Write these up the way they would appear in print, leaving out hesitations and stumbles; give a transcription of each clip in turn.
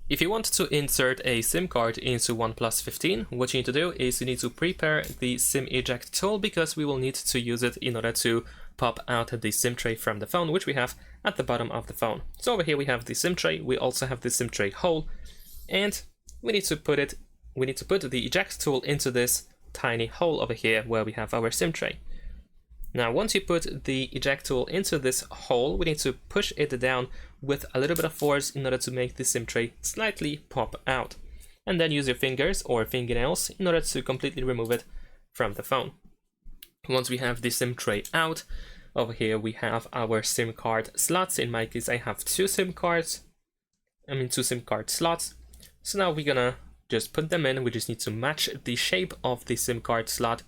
If you want to insert a SIM card into OnePlus 15, what you need to do is you need to prepare the SIM eject tool, because we will need to use it in order to pop out the SIM tray from the phone, which we have at the bottom of the phone. So over here we have the SIM tray, we also have the SIM tray hole, and we need to put the eject tool into this tiny hole over here where we have our SIM tray. Now, once you put the eject tool into this hole, we need to push it down with a little bit of force in order to make the SIM tray slightly pop out. And then use your fingers or fingernails in order to completely remove it from the phone. Once we have the SIM tray out, over here we have our SIM card slots. In my case, I have two SIM card slots. So now we're gonna just put them in. We just need to match the shape of the SIM card slot,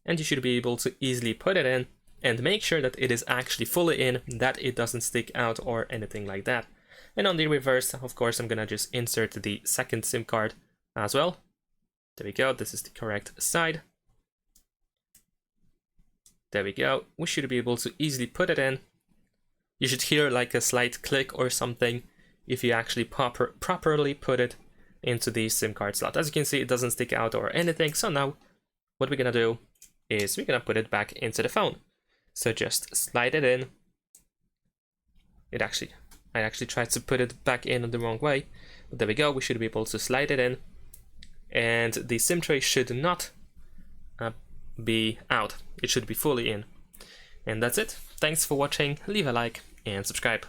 and you should be able to easily put it in and make sure that it is actually fully in, that it doesn't stick out or anything like that. And on the reverse, of course, I'm gonna just insert the second SIM card as well. There we go, this is the correct side. There we go, we should be able to easily put it in. You should hear like a slight click or something if you actually properly put it into the SIM card slot. As you can see, it doesn't stick out or anything. So now what we're gonna do is we're gonna put it back into the phone. So just slide it in. I actually tried to put it back in the wrong way, but there we go. We should be able to slide it in, and the SIM tray should not be out. It should be fully in. And that's it. Thanks for watching. Leave a like and subscribe.